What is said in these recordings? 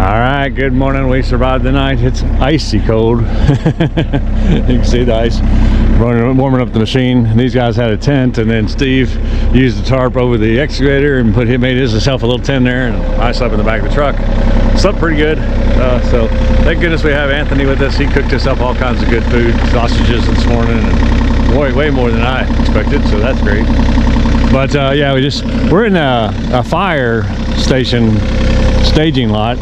All right, good morning. We survived the night. It's icy cold. You can see the ice warming up the machine. These guys had a tent, and then Steve used the tarp over the excavator and made himself a little tent there, and I slept in the back of the truck. Slept pretty good. So thank goodness we have Anthony with us. He cooked us up all kinds of good food, sausages this morning, and way more than I expected, so that's great. But yeah, we're in a fire station staging lot,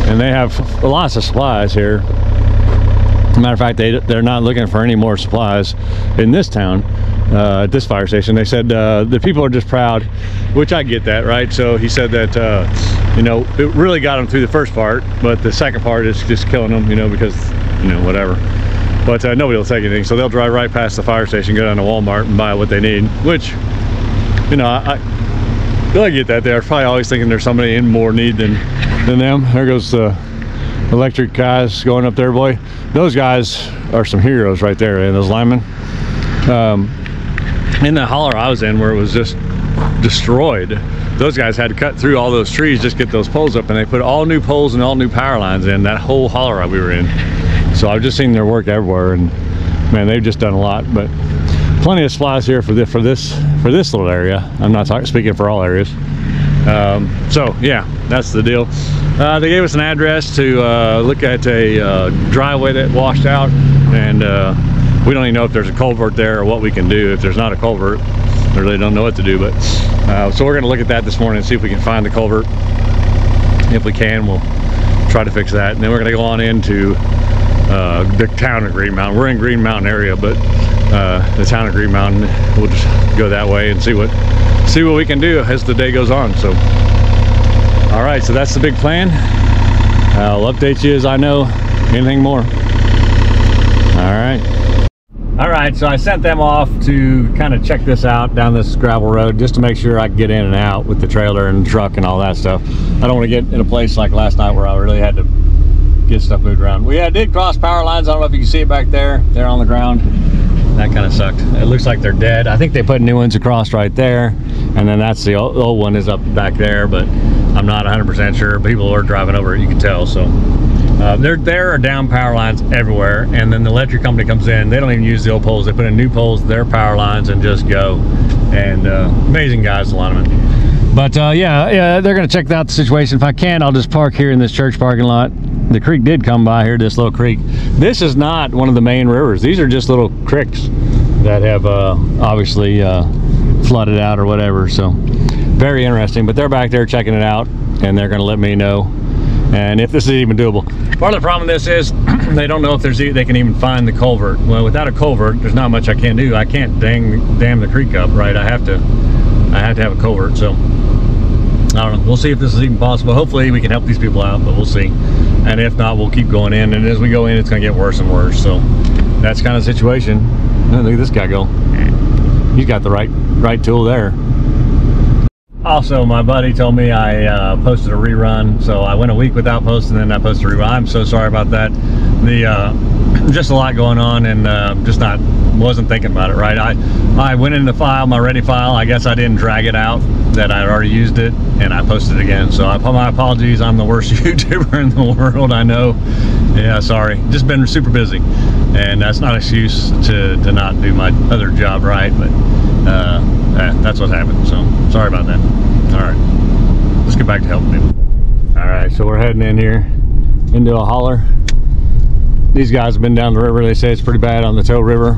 and they have lots of supplies here. As a matter of fact, they're not looking for any more supplies in this town, at this fire station. They said the people are just proud, which I get that, right? So he said that you know, it really got them through the first part, but the second part is just killing them, you know, because, you know, whatever. But nobody will take anything, so they'll drive right past the fire station, go down to Walmart and buy what they need, which, you know, I get that. They're probably always thinking there's somebody in more need than them. There goes the electric guys going up there, boy. Those guys are some heroes right there, and those linemen. In the holler I was in, where it was just destroyed, those guys had to cut through all those trees, just get those poles up, and they put all new poles and all new power lines in that whole holler we were in. So I've just seen their work everywhere, and man, they've just done a lot. But plenty of supplies here for this little area. I'm not speaking for all areas. So yeah, that's the deal. They gave us an address to look at a driveway that washed out, and we don't even know if there's a culvert there or what we can do if there's not a culvert. I really don't know what to do, but so we're going to look at that this morning and see if we can find the culvert. If we can, we'll try to fix that, and then we're going to go on into the town of Green Mountain. We're in Green Mountain area, but the town of Green Mountain, we'll just go that way and see what we can do as the day goes on. So all right, so that's the big plan. I'll update you as I know anything more. All right, so I sent them off to kind of check this out down this gravel road, just to make sure I can get in and out with the trailer and truck and all that stuff. I don't want to get in a place like last night where I really had to get stuff moved around. We did cross power lines. I don't know if you can see it back there. They're on the ground. That kind of sucked. It looks like they're dead. I think they put new ones across right there, and then that's the old one is up back there, but I'm not 100% sure. People are driving over it, you can tell. So there are down power lines everywhere, and then the electric company comes in. They don't even use the old poles. They put in new poles to their power lines and just go. And amazing guys, a lot of them. But yeah, they're gonna check out the situation. If I can, I'll just park here in this church parking lot. The creek did come by here, this little creek. This is not one of the main rivers. These are just little creeks that have obviously flooded out or whatever. So very interesting. But they're back there checking it out, and they're going to let me know, and if this is even doable. Part of the problem with this is they don't know if they can even find the culvert. Well, without a culvert, there's not much I can do. I can't dam the creek up, right? I have to have a culvert. So I don't know. We'll see if this is even possible. Hopefully we can help these people out, but we'll see. And if not, we'll keep going in. And as we go in, it's going to get worse and worse. So that's kind of the situation. Oh, look at this guy go. He's got the right tool there. Also, my buddy told me I posted a rerun. So I went a week without posting, and then I posted a rerun. I'm so sorry about that. Just a lot going on, and wasn't thinking about it, right? I went in the file, my ready file. I guess I didn't drag it out, that I'd already used it, and I posted it again. So my apologies. I'm the worst YouTuber in the world, I know. Yeah, sorry. Just been super busy, and that's not an excuse to not do my other job right, but that's what happened. So sorry about that. All right, let's get back to helping people. All right, so we're heading in here into a holler. These guys have been down the river. They say it's pretty bad on the Tow River.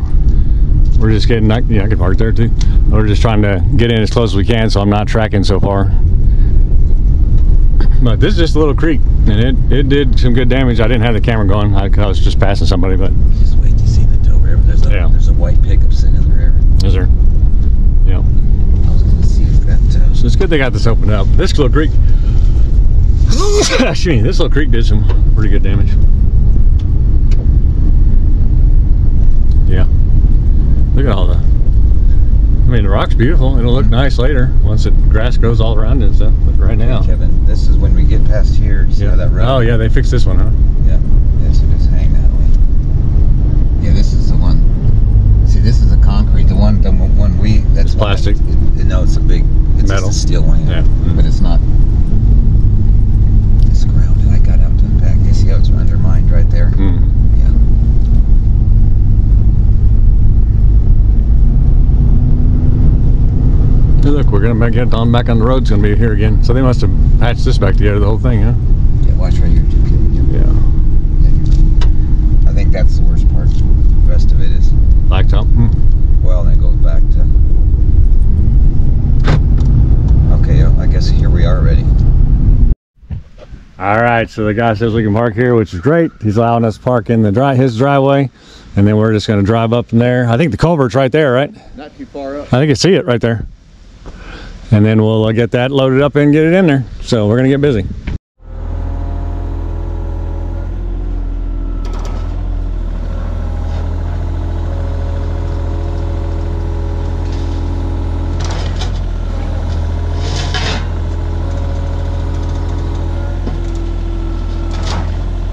We're just getting, yeah, I can park there too. We're just trying to get in as close as we can, so I'm not tracking so far. But this is just a little creek, and it did some good damage. I didn't have the camera going. I was just passing somebody, but. Just wait to see the Tow River. There's a white pickup sitting in the river. Is there? Yeah. I was going to see if that. So it's good they got this opened up. This little creek. Excuse me, this little creek did some pretty good damage. Yeah. Look at all the. I mean, the rock's beautiful. It'll look nice later once the grass grows all around it and stuff. But right now, Kevin, this is when we get past here. You see how that road? Oh yeah, they fixed this one, huh? Yeah. Yeah. So just hang that way. Yeah, this is the one. See, this is a concrete. The one we. That's plastic. No, it's a big. It's metal. Just a steel one. Yeah. But it's not. It's grounded. I got out we're gonna get on back on the road. It's gonna be here again. So they must have patched this back together, the whole thing, huh? Yeah, watch right here too. Yeah. I think that's the worst part. The rest of it is Blacktop. well, and it goes back to. Okay, I guess here we are ready. All right, so the guy says we can park here, which is great. He's allowing us to park in the his driveway, and then we're just going to drive up from there. I think the culvert's right there, right? Not too far up. I think I see it right there. And then we'll get that loaded up and get it in there. So we're going to get busy.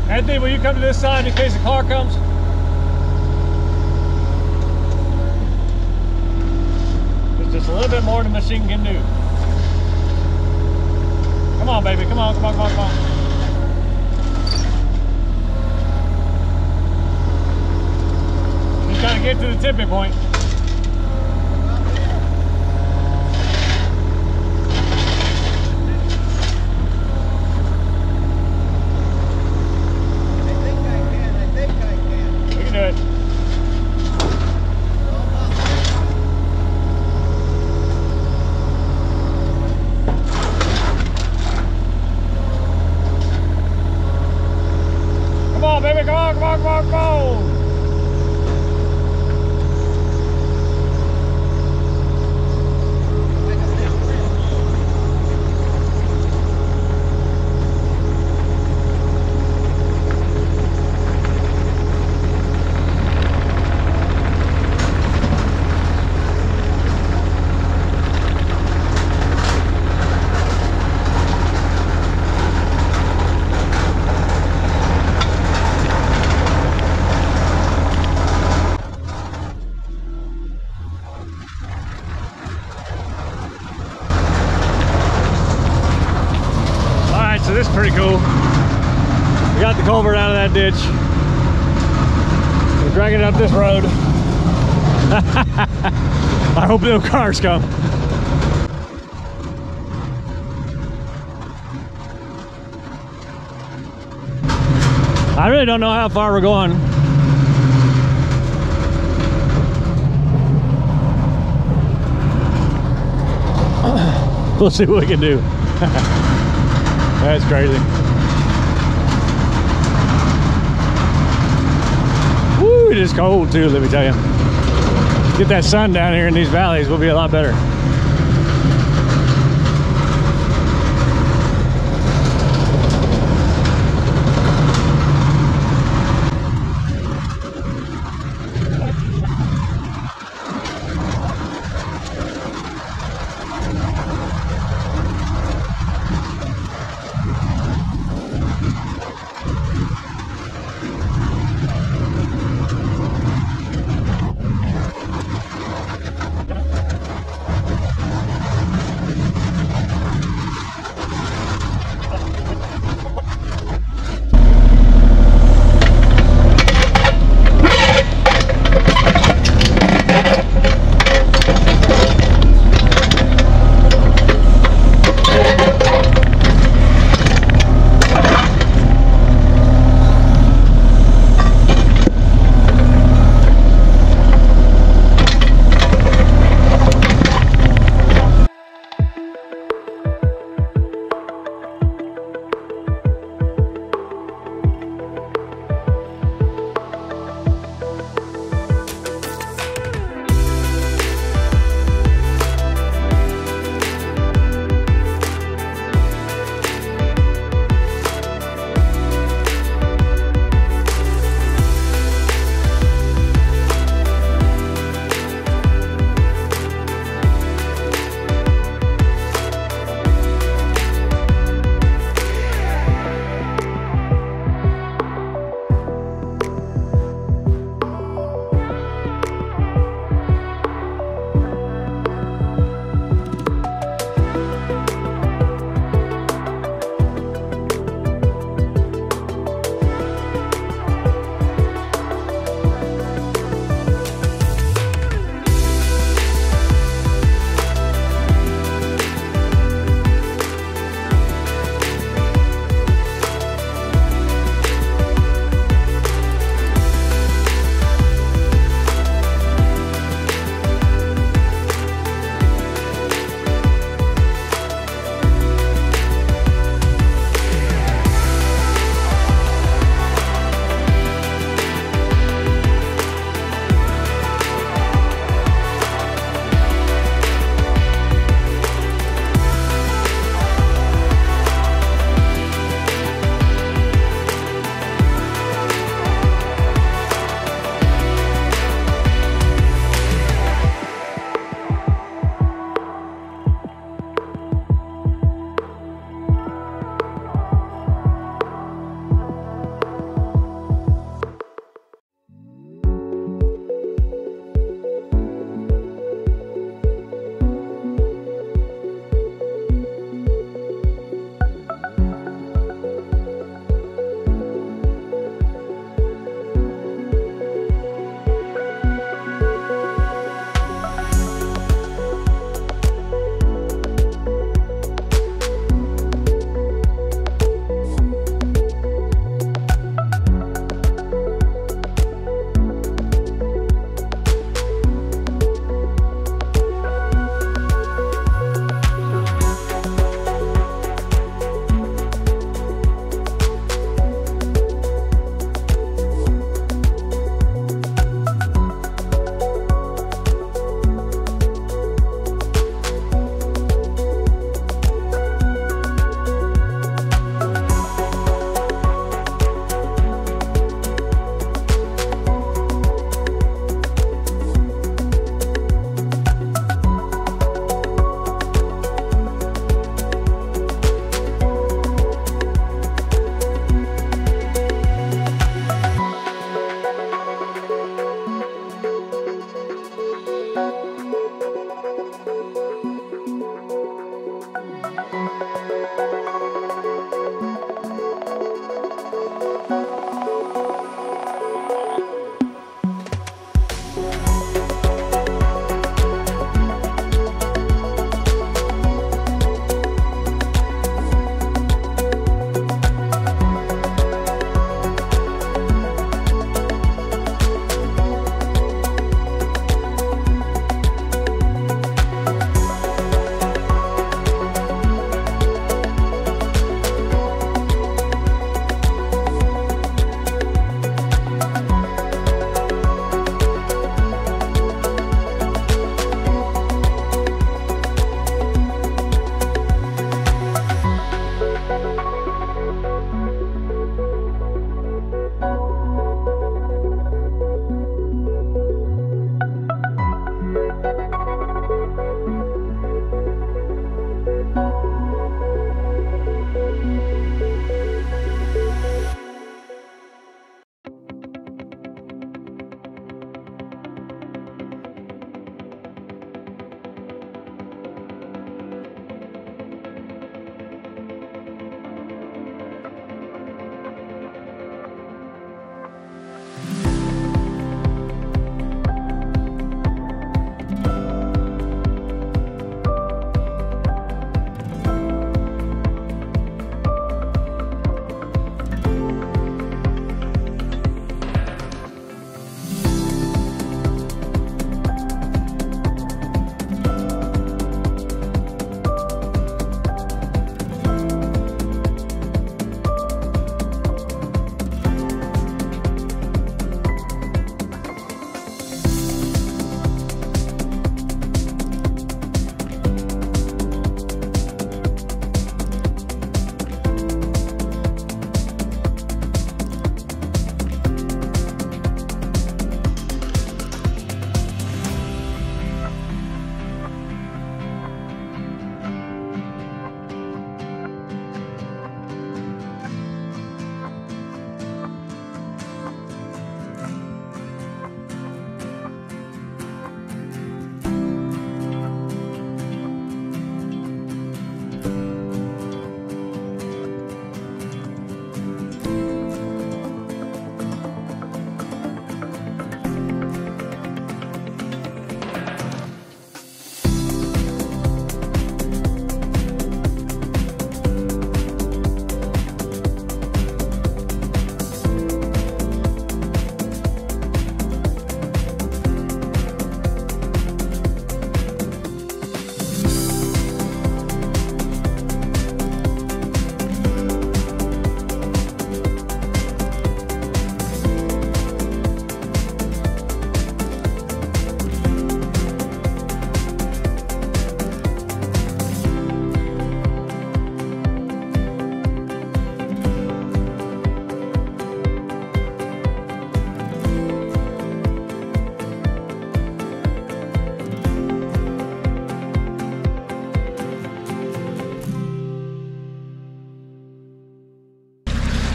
Anthony, will you come to this side in case the car comes? There's just a little bit more than the machine can do. Come on, baby. Come on, come on, come on, come on. Just gotta get to the tipping point. So this is pretty cool. We got the culvert out of that ditch. We're dragging it up this road. I hope no cars come. I really don't know how far we're going. We'll see what we can do. That's crazy. Woo, it is cold too, let me tell you. Get that sun down here in these valleys, we'll be a lot better.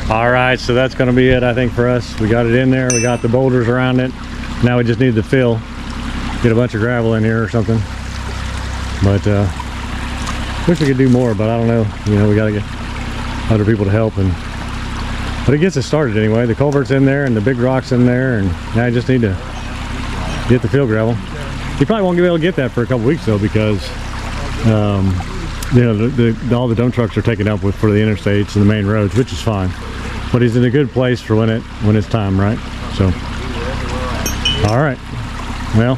All right, so that's going to be it, I think, for us. We got it in there. We got the boulders around it. Now we just need to fill. Get a bunch of gravel in here or something. But wish we could do more, but I don't know. You know, we got to get other people to help. But it gets us started anyway. The culvert's in there and the big rock's in there, and now I just need to get the fill gravel. You probably won't be able to get that for a couple weeks though, because you know, all the dump trucks are taken up with for the interstates and the main roads, which is fine. But he's in a good place for when it's time, right? So, all right. Well,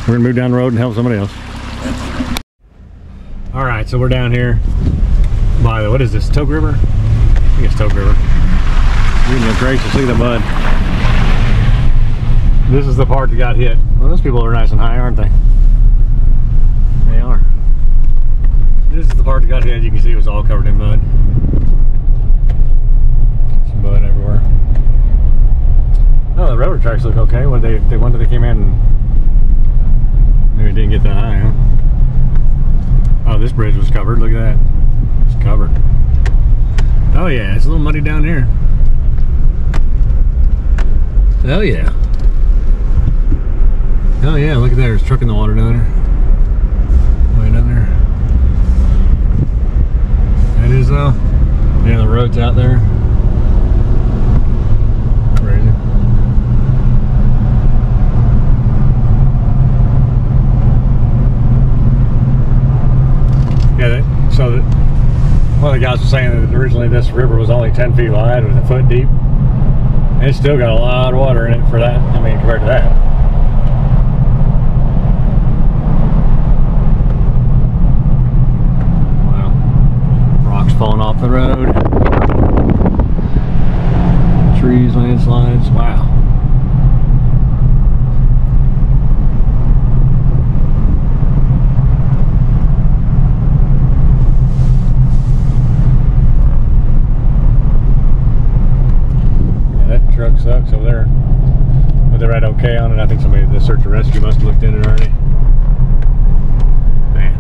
we're gonna move down the road and help somebody else. All right, so we're down here by the, what is this, Toke River? I think it's Toke River. Goodness gracious, look at the mud. This is the part that got hit. Well, those people are nice and high, aren't they? They are. This is the part that got hit. You can see it was all covered in mud. Some mud everywhere. Oh, the railroad tracks look okay. When they came in and maybe didn't get that high, huh? Oh, this bridge was covered. Look at that. It's covered. Oh yeah, it's a little muddy down here. Oh yeah. Oh yeah, look at that. There's a truck in the water down there. Way down there. That is though. Yeah, the road's out there. Crazy. Yeah, so that one of the guys was saying that originally this river was only 10 feet wide, it was a foot deep. And it's still got a lot of water in it for that, I mean, compared to that. Wow. Rocks falling off the road. Trees, landslides, wow. Truck sucks over there, but they're right okay on it. I think somebody, the search and rescue, must have looked in it already. Man.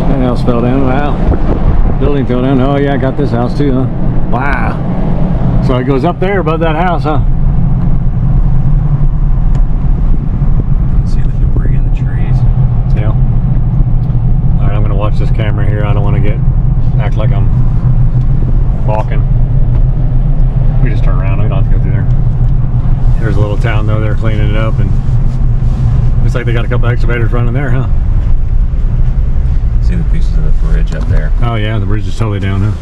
That house fell down. Wow. Building fell down. Oh yeah, I got this house too, huh? Wow. So it goes up there above that house, huh? Watch this camera here. I don't want to act like I'm walking. We just turn around. We don't have to go through there. There's a little town though. They're cleaning it up, and looks like they got a couple excavators running there, huh? See the pieces of the bridge up there. Oh yeah, the bridge is totally down, huh?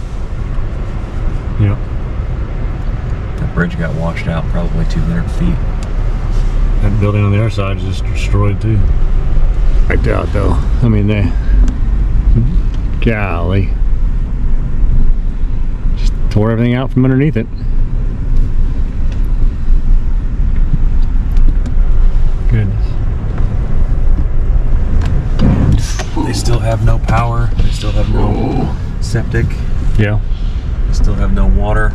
Yep. The bridge got washed out probably 200 feet. That building on the other side is just destroyed too. I doubt though. I mean, golly, just tore everything out from underneath it. Goodness. They still have no power. They still have no septic. Yeah. They still have no water.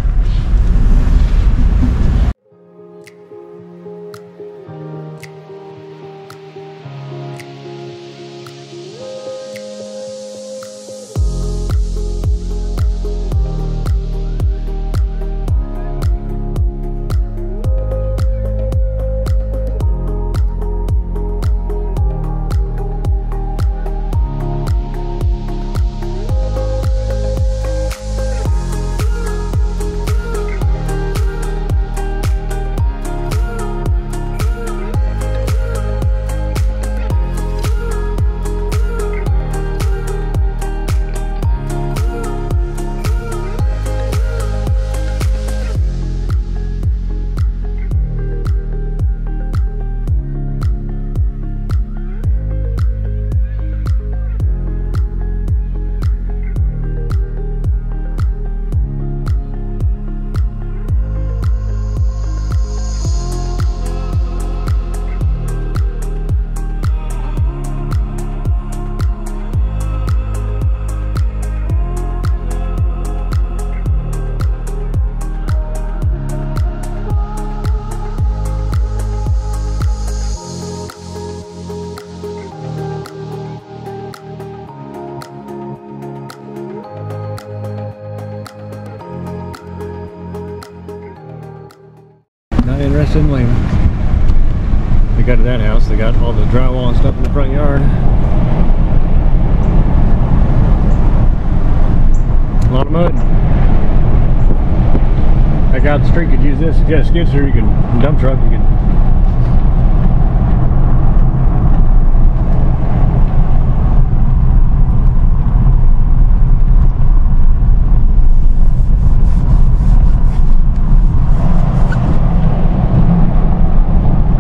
interested in leaving. They got to that house. They got all the drywall and stuff in the front yard. A lot of mud. That guy up the street could use this. If you had a skid steer, you could, dump truck, you could.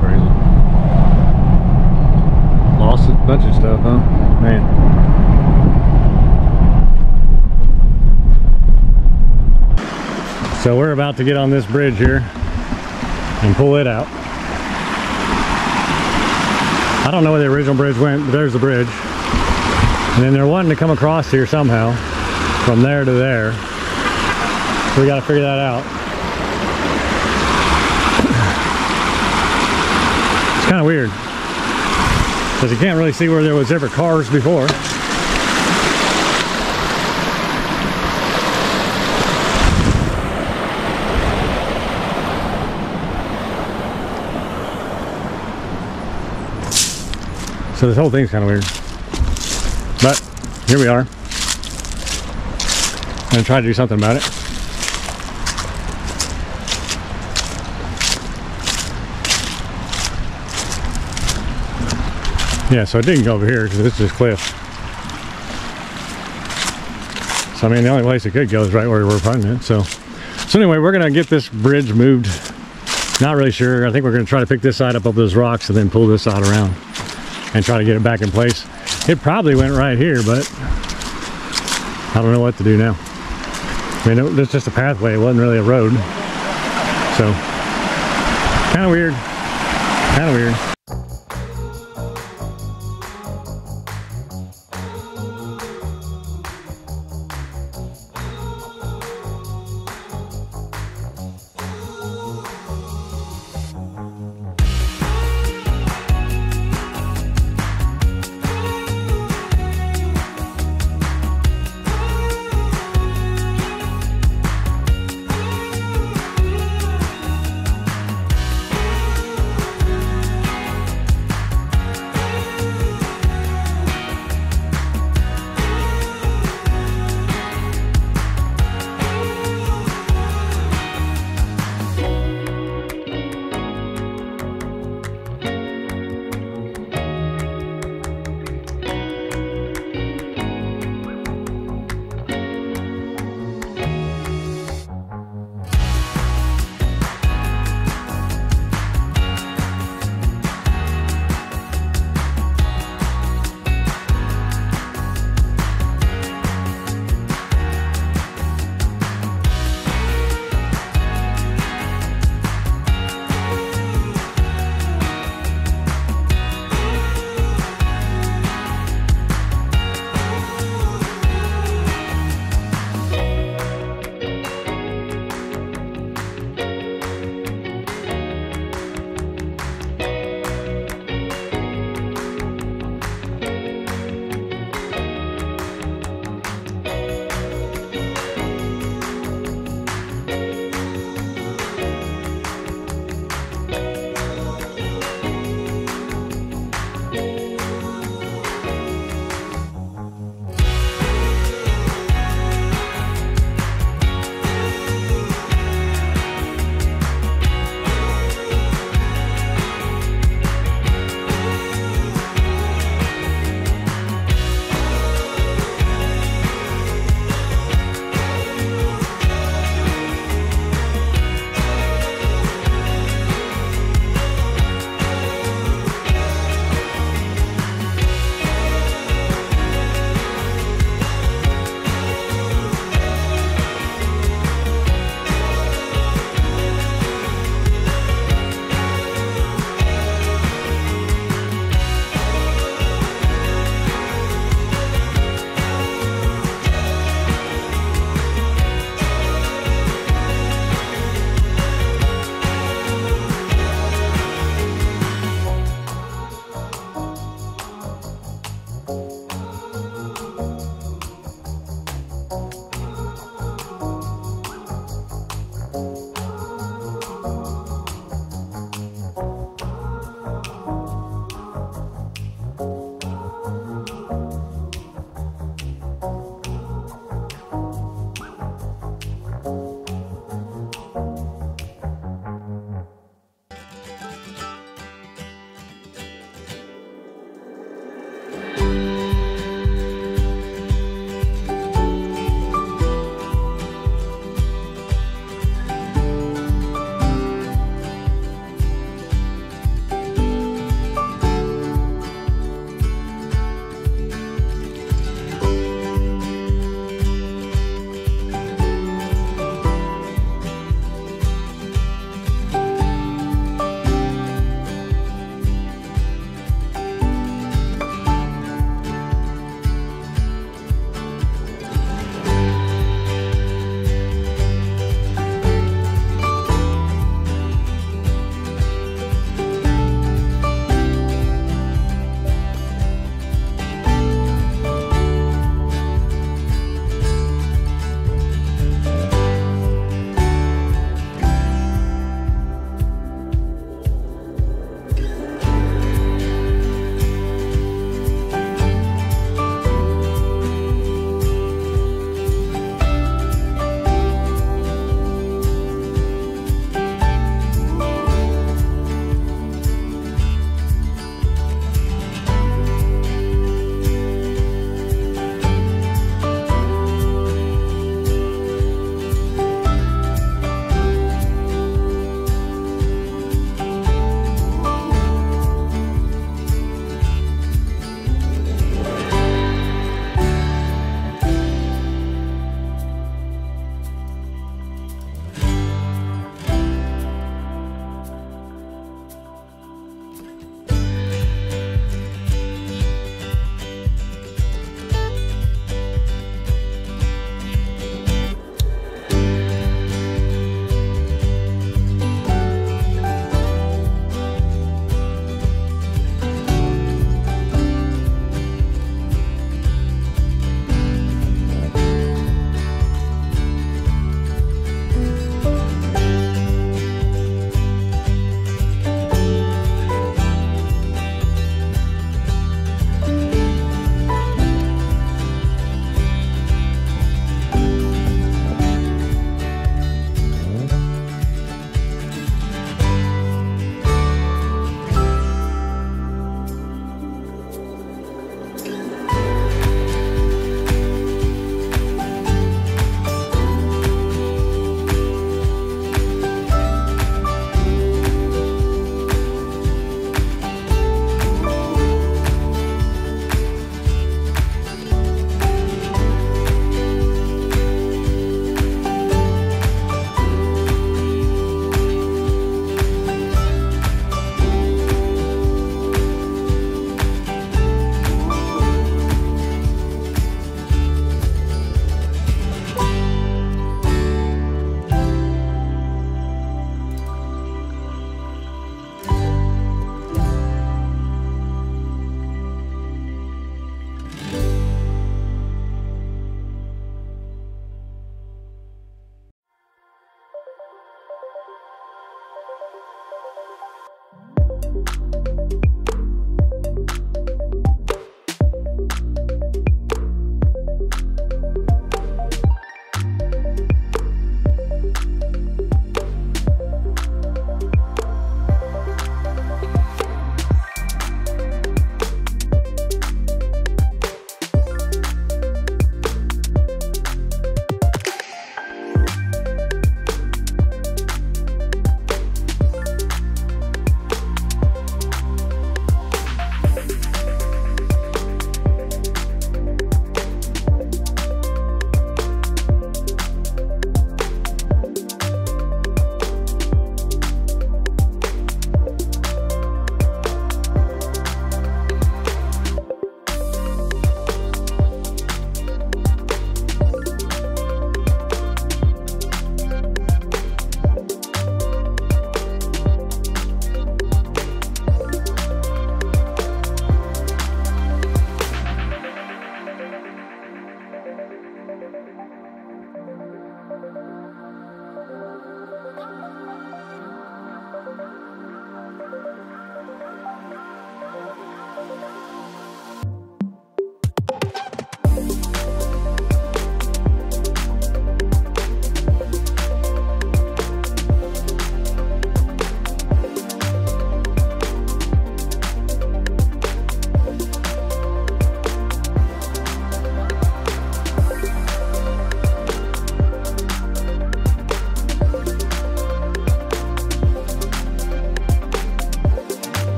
Crazy. Lost a bunch of stuff, huh? Man. So we're about to get on this bridge here and pull it out. I don't know where the original bridge went, but there's the bridge. And then they're wanting to come across here somehow, from there to there. So we got to figure that out. It's kind of weird, because you can't really see where there was ever cars before. So this whole thing's kind of weird, but here we are. I'm gonna try to do something about it. Yeah, so it didn't go over here because this is cliff. So I mean, the only place it could go is right where we're putting it. So anyway, we're gonna get this bridge moved. Not really sure. I think we're gonna try to pick this side up over those rocks and then pull this side around and try to get it back in place. It probably went right here, but I don't know what to do now. I mean, it was just a pathway. It wasn't really a road. So, kind of weird. Kind of weird.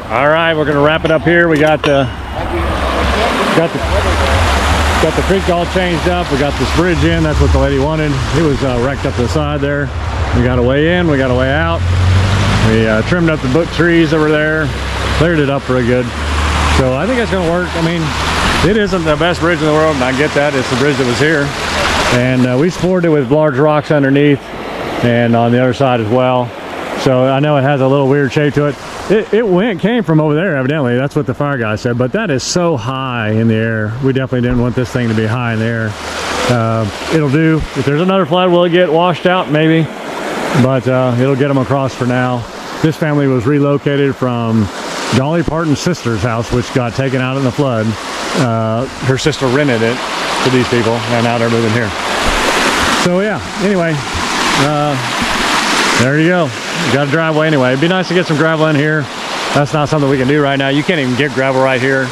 All right, we're gonna wrap it up here. We got the creek all changed up. We got this bridge in. That's what the lady wanted. It was wrecked up to the side there. We got a way in, we got a way out. We trimmed up the book trees over there, cleared it up pretty good. So I think it's gonna work. I mean, it isn't the best bridge in the world, and I get that. It's the bridge that was here. And we supported it with large rocks underneath and on the other side as well. So I know it has a little weird shape to it. It came from over there, evidently. That's what the fire guy said. But that is so high in the air. We definitely didn't want this thing to be high in the air. It'll do. If there's another flood, will it get washed out? Maybe. But it'll get them across for now. This family was relocated from Dolly Parton's sister's house, which got taken out in the flood. Her sister rented it to these people, and now they're moving here. So yeah, anyway, there you go. Got a driveway anyway. It'd be nice to get some gravel in here. That's not something we can do right now. You can't even get gravel right here.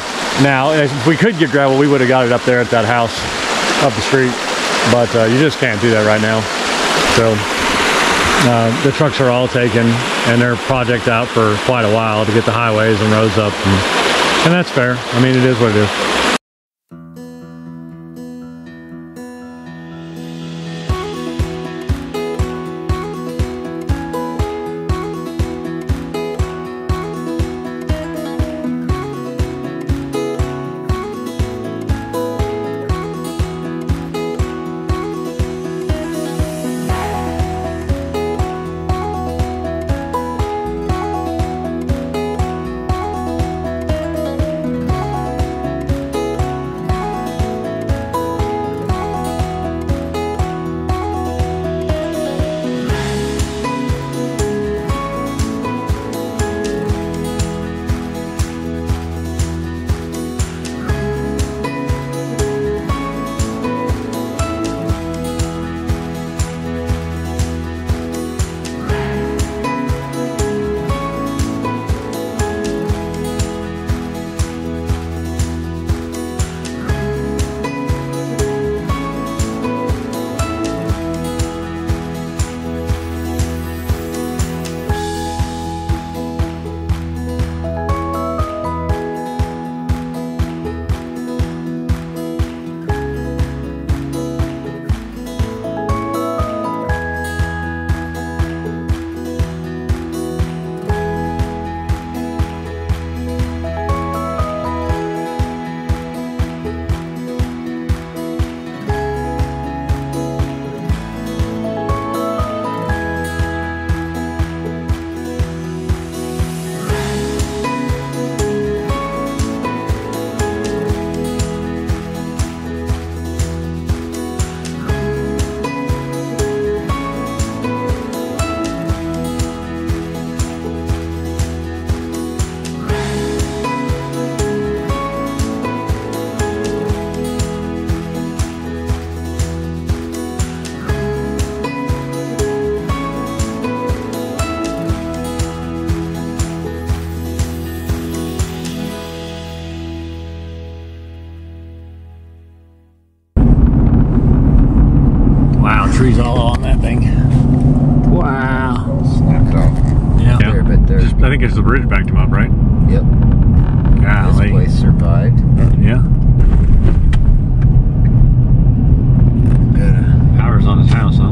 Now, if we could get gravel, we would have got it up there at that house up the street. But you just can't do that right now. So the trucks are all taken, and they're project out for quite a while to get the highways and roads up. And that's fair. I mean, it is what it is. trees all on that thing. Wow. Snapped off. Yeah. There, but there. I think it's the bridge backed him up, right? Yep. Golly. This place survived. Yeah. Power's on his house, huh?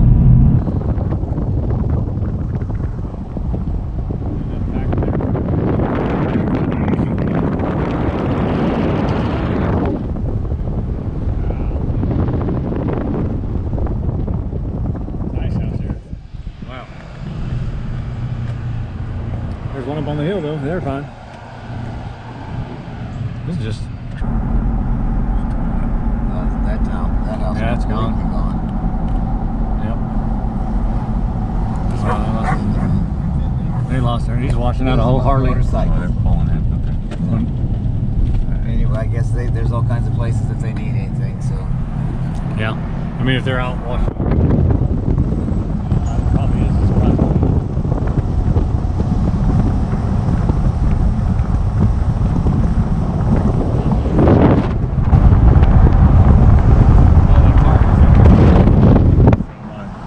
Nice house here. Wow. There's one up on the hill though. They're fine. This is just. That house Yeah, it's is gone. completely gone. Yep. They lost her. He's washing out a whole Harley. Motorcycle. They're pulling it. Okay. Anyway, I guess there's all kinds of places if they need anything. So Yeah. I mean, if they're out washing. Probably is. It's probably.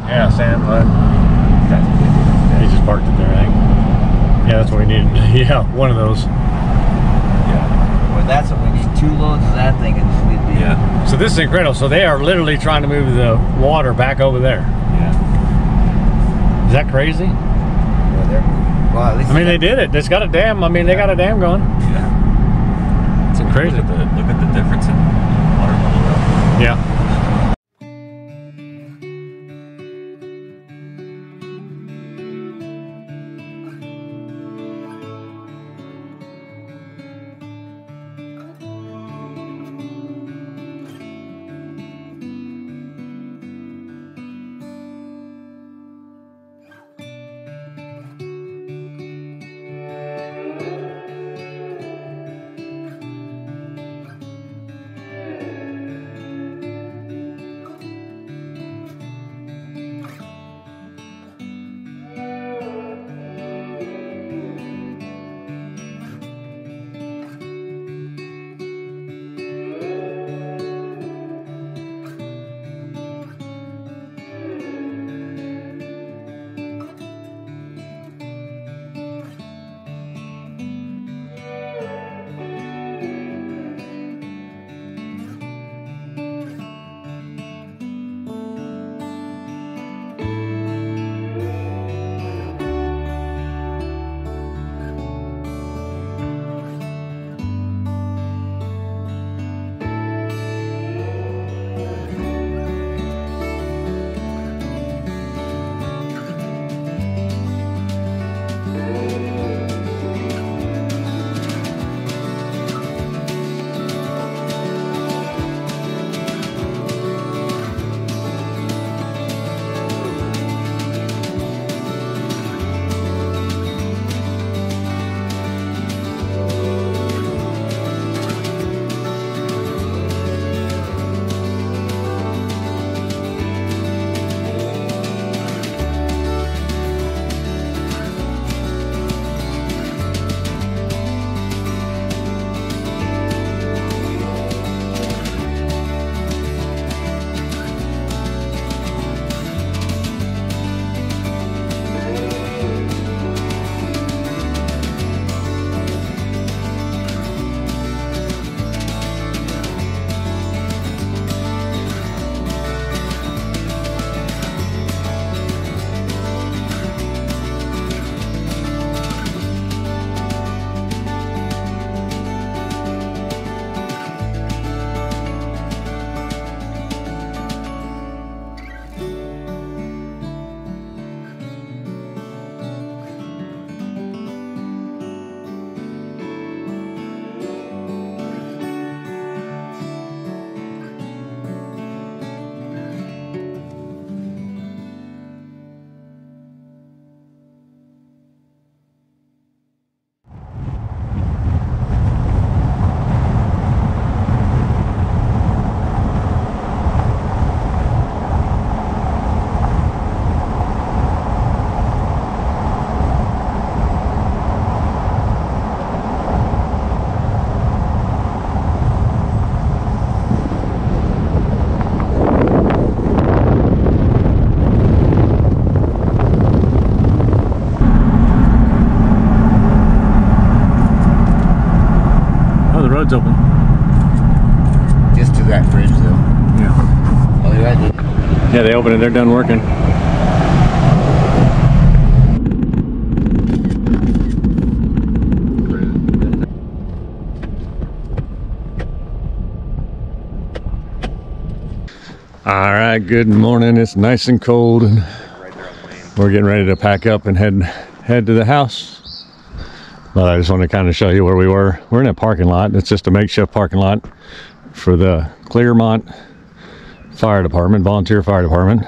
Yeah, sand, but he just parked it there, I think. Yeah, that's what we needed. Yeah, one of those. well, that's what we need. 2 loads of that thing, and we'd be. Yeah. So this is incredible. So they are literally trying to move the water back over there. Yeah. Is that crazy? Well, they're moving. Well, at least I mean, they did it. It's got a dam. I mean, they got a dam going. Yeah. It's crazy. Look at the difference in water level. Yeah. road's open. Just to that bridge though. Yeah. Oh, yeah, Yeah, they opened it. They're done working. All right, good morning. It's nice and cold, and we're getting ready to pack up and head to the house. But I just want to kind of show you where we were. We're in a parking lot. It's just a makeshift parking lot for the Clearmont Fire Department, volunteer fire department.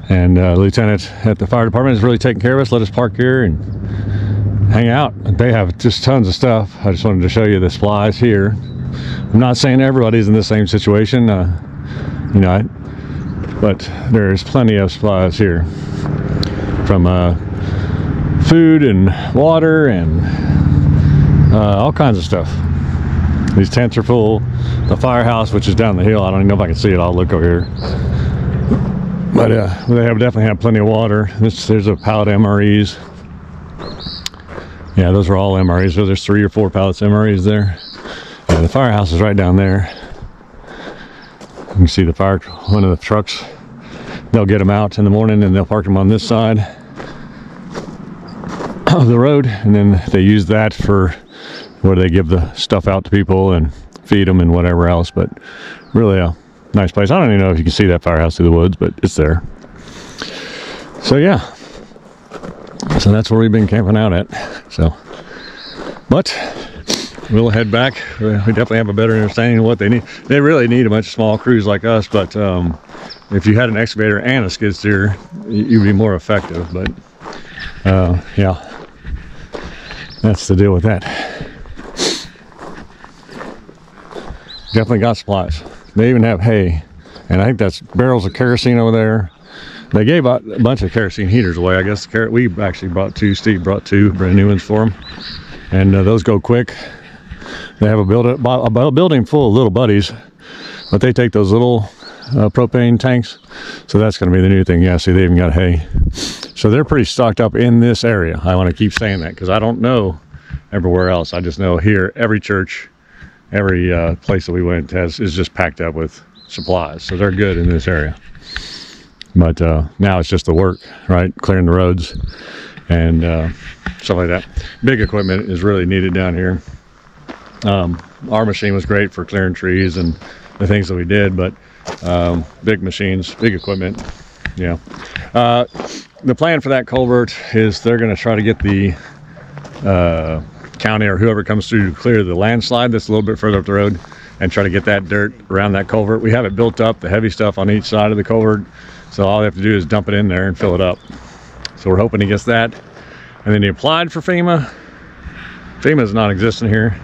And lieutenant at the fire department is really taking care of us. Let us park here and hang out. They have just tons of stuff. I just wanted to show you the supplies here. I'm not saying everybody's in the same situation. You know, but there's plenty of supplies here, from food and water and all kinds of stuff. These tents are full. The firehouse, which is down the hill, I don't even know if I can see it. I'll look over here. But they definitely have plenty of water. There's a pallet of MREs. Yeah, those are all MREs. So there's 3 or 4 pallets of MREs there. Yeah, the firehouse is right down there. You can see one of the trucks. They'll get them out in the morning and they'll park them on this side of the road, and then they use that for where they give the stuff out to people and feed them and whatever else. But really a nice place. I don't even know if you can see that firehouse through the woods, but it's there. So yeah, so that's where we've been camping out at. So, but we'll head back. We definitely have a better understanding of what they need. They really need a bunch of small crews like us, but if you had an excavator and a skid steer, you'd be more effective. But yeah, that's the deal with that. Definitely got supplies. They even have hay, and I think that's barrels of kerosene over there. They gave out a bunch of kerosene heaters away. I guess we actually brought 2. Steve brought 2 brand new ones for them, and those go quick. They have a building full of little buddies, but they take those little propane tanks. So that's going to be the new thing. Yeah, see, they even got hay. So they're pretty stocked up in this area. I want to keep saying that because I don't know everywhere else. I just know here, every church, every place that we went is just packed up with supplies. So they're good in this area. But now it's just the work, right? Clearing the roads and stuff like that. Big equipment is really needed down here. Our machine was great for clearing trees and the things that we did, but big machines, big equipment. Yeah. The plan for that culvert is they're going to try to get the county or whoever comes through to clear the landslide that's a little bit further up the road and try to get that dirt around that culvert. We have it built up, the heavy stuff on each side of the culvert, so all they have to do is dump it in there and fill it up. So we're hoping he gets that. And then he applied for FEMA. FEMA is non-existent here.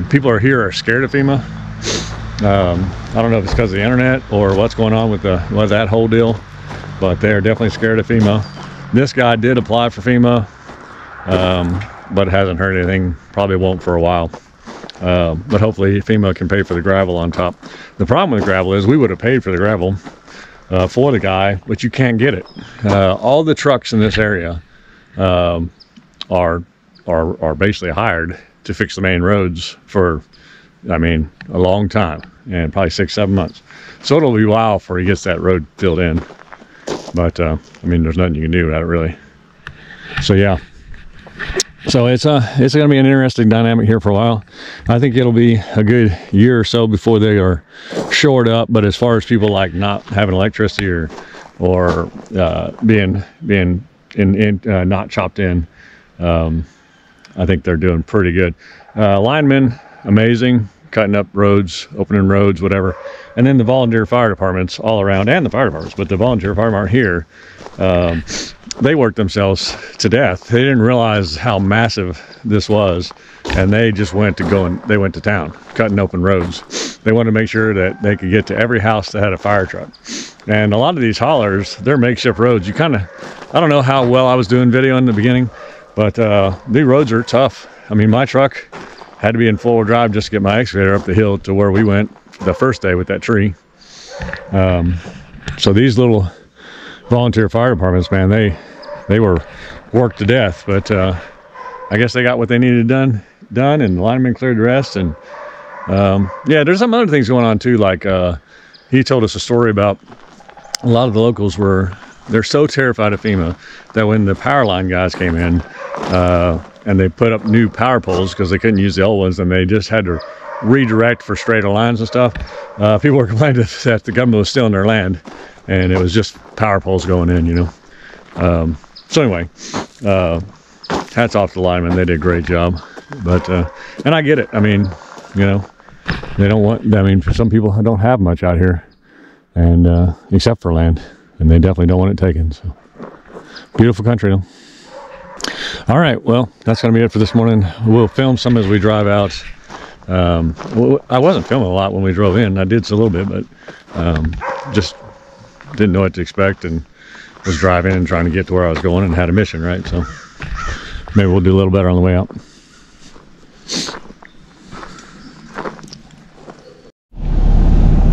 People are scared of FEMA. I don't know if it's because of the internet or what's going on with that whole deal, but they're definitely scared of FEMA. This guy did apply for FEMA, but hasn't heard anything. Probably won't for a while. But hopefully FEMA can pay for the gravel on top. The problem with gravel is we would have paid for the gravel for the guy, but you can't get it. All the trucks in this area are basically hired to fix the main roads for, I mean, a long time, and probably 6-7 months. So it'll be a while before he gets that road filled in. But I mean, there's nothing you can do about it really. So yeah. So it's going to be an interesting dynamic here for a while. I think it'll be a good year or so before they are shored up. But as far as people like not having electricity or being not chopped in, I think they're doing pretty good. Linemen, amazing, cutting up roads, opening roads, whatever. And then the volunteer fire departments all around, and the fire departments, but the volunteer fire department here, they worked themselves to death. They didn't realize how massive this was, and they just went to town, cutting open roads. They wanted to make sure that they could get to every house that had a fire truck. And a lot of these haulers, they're makeshift roads. I don't know how well I was doing video in the beginning, but the roads are tough. I mean, my truck had to be in four-wheel drive just to get my excavator up the hill to where we went the first day with that tree. So these little volunteer fire departments, man, they were worked to death, but I guess they got what they needed done. done, and the lineman cleared the rest. And yeah, there's some other things going on too. Like he told us a story about a lot of the locals they're so terrified of FEMA that when the power line guys came in and they put up new power poles because they couldn't use the old ones, and they just had to redirect for straighter lines and stuff. People were complaining that the government was stealing their land, and it was just power poles going in, you know. So anyway, hats off to the linemen. They did a great job. But and I get it. I mean, you know, they don't want, I mean, for some people don't have much out here, and except for land, and they definitely don't want it taken. So beautiful country though. All right, well, that's gonna be it for this morning. We'll film some as we drive out. I wasn't filming a lot when we drove in. I did a little bit, but just didn't know what to expect, and was driving and trying to get to where I was going, and had a mission, right? So maybe we'll do a little better on the way out.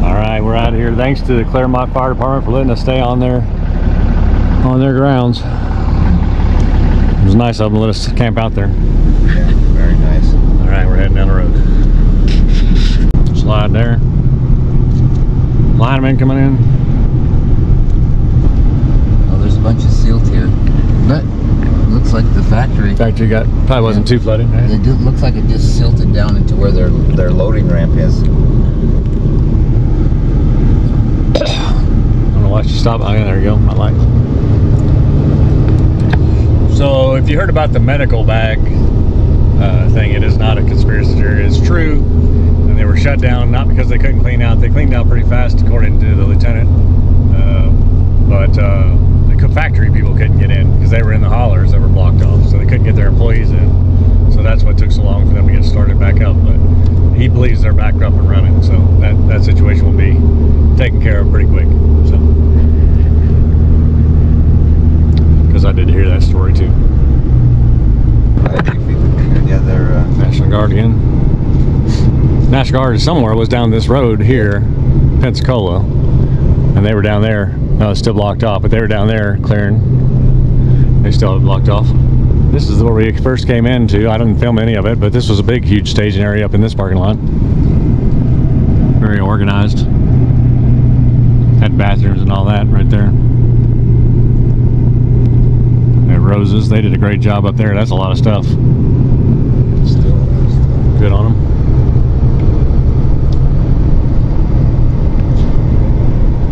All right, we're out of here. Thanks to the Claremont Fire Department for letting us stay on their grounds. It was nice of them to let us camp out there. Yeah, very nice. All right, we're heading down the road. Slide there. Lineman coming in. Oh, there's a bunch of silt here, but it looks like the factory. Factory probably wasn't too flooded, right? It looks like it just silted down into where their loading ramp is. I don't know why she stopped. Oh, yeah, there you go. My light. So, if you heard about the medical bag thing, it is not a conspiracy theory. It's true. And they were shut down not because they couldn't clean out. They cleaned out pretty fast, according to the lieutenant. But the factory people couldn't get in because they were in the haulers that were blocked off, so they couldn't get their employees in. So that's what took so long for them to get started back up. But he believes they're back up and running, so that situation will be taken care of pretty quick. So, because I did hear that story too. Yeah, they're National Guard again. National Guard somewhere was down this road here, Pensacola, and they were down there. No, it's still blocked off, but they were down there clearing. They still have it blocked off. This is where we first came into. I didn't film any of it, but this was a big, huge staging area up in this parking lot. Very organized. Had bathrooms and all that right there. They have roses. They did a great job up there. That's a lot of stuff. Good on them.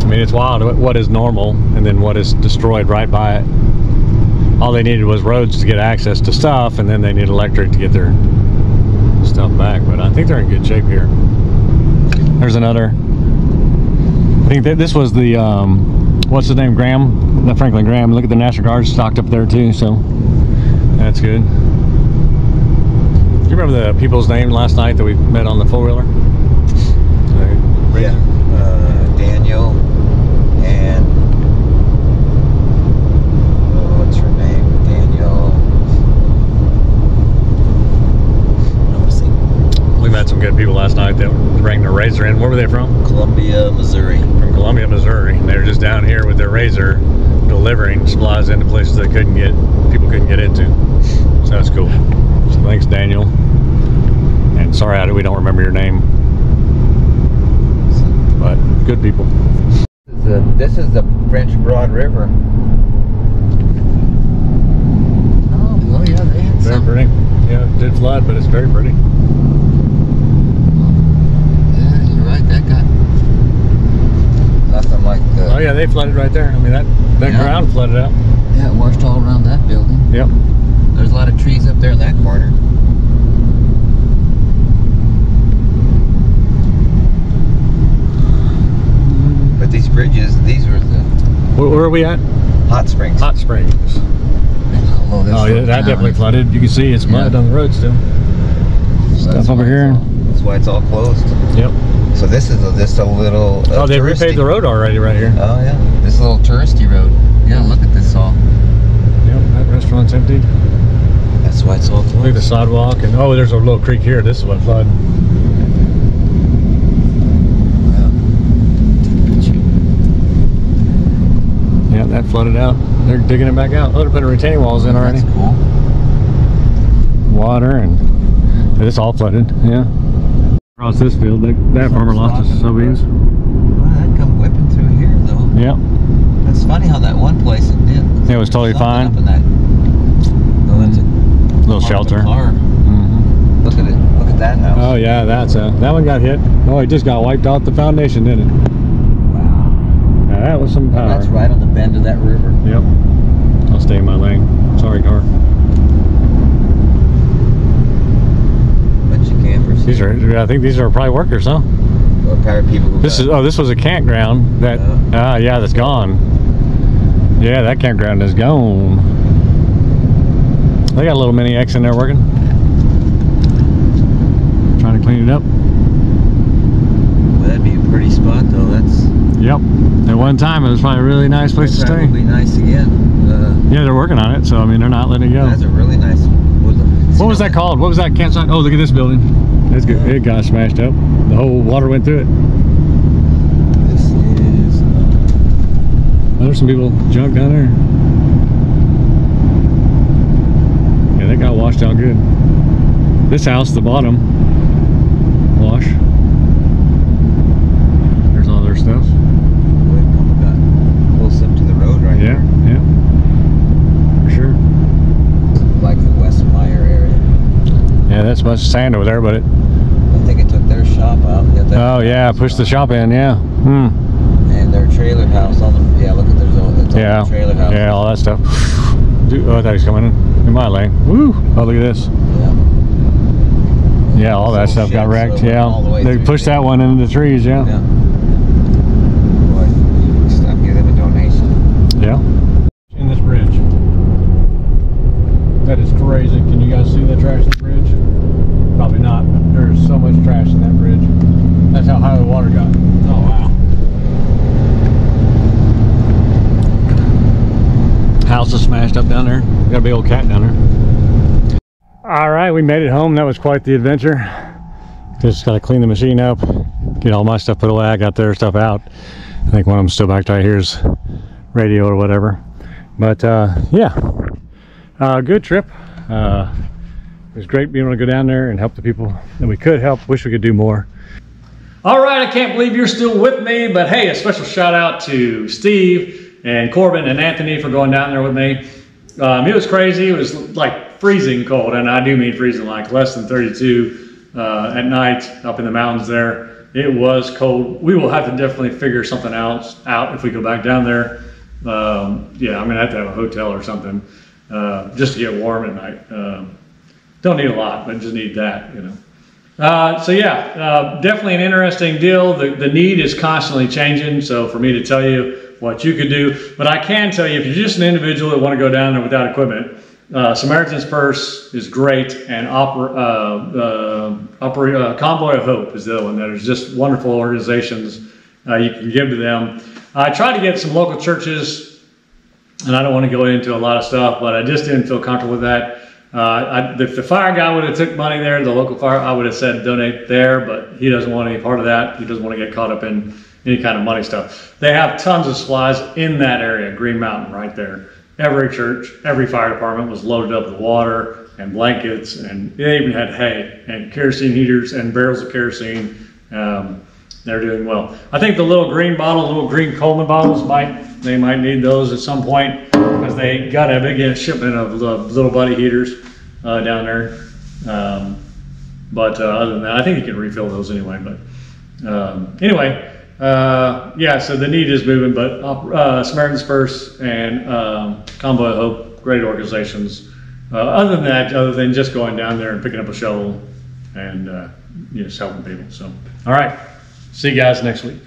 I mean, it's wild what is normal and then what is destroyed right by it. All they needed was roads to get access to stuff, and then they need electric to get their stuff back. But I think they're in good shape here. There's another. I think that this was the what's his name, Graham, Franklin Graham. Look at the National Guard stocked up there too, so that's good. Do you remember the people's name last night that we met on the four-wheeler? yeah, Daniel and what's her name? Daniel. We met some good people last night that bring their Razor in. Where were they from? Columbia, Missouri. From Columbia, Missouri. And they were just down here with their Razor delivering supplies into places they people couldn't get into. So that's cool. So thanks, Daniel. And sorry we don't remember your name. But good people. This is the French Broad River. Oh, well, yeah, they had Very pretty. Yeah, it did flood, but it's very pretty. Yeah, you're right. That got nothing like the. Oh yeah, they flooded right there. I mean that Yeah. ground flooded out. Yeah, it washed all around that building. Yep. There's a lot of trees up there in that corner. But these bridges, these were the Where are we at? hot springs. Hot Springs. Oh yeah, that definitely flooded. You can see it's mud on the road still. Stuff over here. That's why it's all closed. Yep. So this is just a little. Oh, they repaved the road already right here. Oh yeah, this little touristy road. Yeah, look at this all. Yep, that restaurant's emptied. That's why it's all closed. Look at the sidewalk, and oh, there's a little creek here. This is what flooded. Yeah, that flooded out. They're digging it back out. Oh, they're putting retaining walls in already. That's cool. Water and It's all flooded, yeah. Across this field, that farmer lost his soybeans. Well, I'd come whipping through here though. Yep. It's funny how that one place it did. It was totally fine. Up in that little shelter. Mm-hmm. Look at it. Look at that house. Oh yeah, that one got hit. Oh, it just got wiped out the foundation, didn't it? Wow. Now, that was some power. That's right on the bend of that river. Yep. I'll stay in my lane. Sorry, car. Bunch of campers. These are, I think these are probably workers, huh? Or probably people who This was a campground that, yeah, that's gone. Yeah, that campground is gone. They got a little mini X in there working. Trying to clean it up. Well, that'd be a pretty spot though. That's. Yep. At one time, it was probably a really nice place to stay. Probably nice again. Yeah, they're working on it, so I mean, they're not letting it go. That's a really nice. What was that called? What was that campsite? Oh, look at this building. It's good. It got smashed up. The whole water went through it. This is. Oh, there's some people junk down there. Yeah, that got washed out good. This house, the bottom, wash. There's all their stuff. We got close up to the road right Yeah, here. yeah, for sure. Like the West Meyer area. Yeah, that's much sand over there, but it. I think it took their shop out. Oh yeah, pushed the shop in. Yeah. Hmm. And their trailer house. All the look at there's all the trailer house. Yeah, all that stuff. Dude, oh, I thought he was coming in my lane. Woo! Oh, look at this. Yeah. Yeah, all that stuff got wrecked. Yeah, they pushed that one into the trees. Yeah. Yeah. Boy, next time give them a donation. Yeah. In this bridge. That is crazy. Can you guys see the trash in the bridge? Probably not, but there's so much trash in that bridge. That's how high the water got. Oh wow. House is smashed up down there. We got a big old cat down there. All right, we made it home. That was quite the adventure. Just got to clean the machine up, get all my stuff put away. I got their stuff out. I think one of them still back right here's radio or whatever. But yeah, good trip. It was great being able to go down there and help the people that we could help. Wish we could do more. All right, I can't believe you're still with me, but hey, a special shout out to Steve and Corbin and Anthony for going down there with me. It was crazy. It was like freezing cold, and I do mean freezing, like less than 32 at night up in the mountains there. It was cold. We will have to definitely figure something else out if we go back down there. Yeah, I'm gonna have to have a hotel or something just to get warm at night. Don't need a lot, but just need that, you know. So yeah, definitely an interesting deal. The need is constantly changing, so for me to tell you what you could do, but I can tell you if you're just an individual that want to go down there without equipment, Samaritan's Purse is great, and Convoy of Hope is the other one. That is just wonderful organizations you can give to them. I tried to get some local churches, and I don't want to go into a lot of stuff, but I just didn't feel comfortable with that. If the fire guy would have took money there, the local fire, I would have said donate there, but he doesn't want any part of that. He doesn't want to get caught up in any kind of money stuff. They have tons of supplies in that area, Green Mountain right there. Every church, every fire department was loaded up with water and blankets, and they even had hay and kerosene heaters and barrels of kerosene. They're doing well. I think the little green Coleman bottles they might need those at some point, because they got a big shipment of little buddy heaters down there. But other than that, I think you can refill those anyway. But anyway, yeah, so the need is moving, but Samaritan's Purse and Convoy of Hope, great organizations. Other than just going down there and picking up a shovel and just helping people. So, all right, see you guys next week.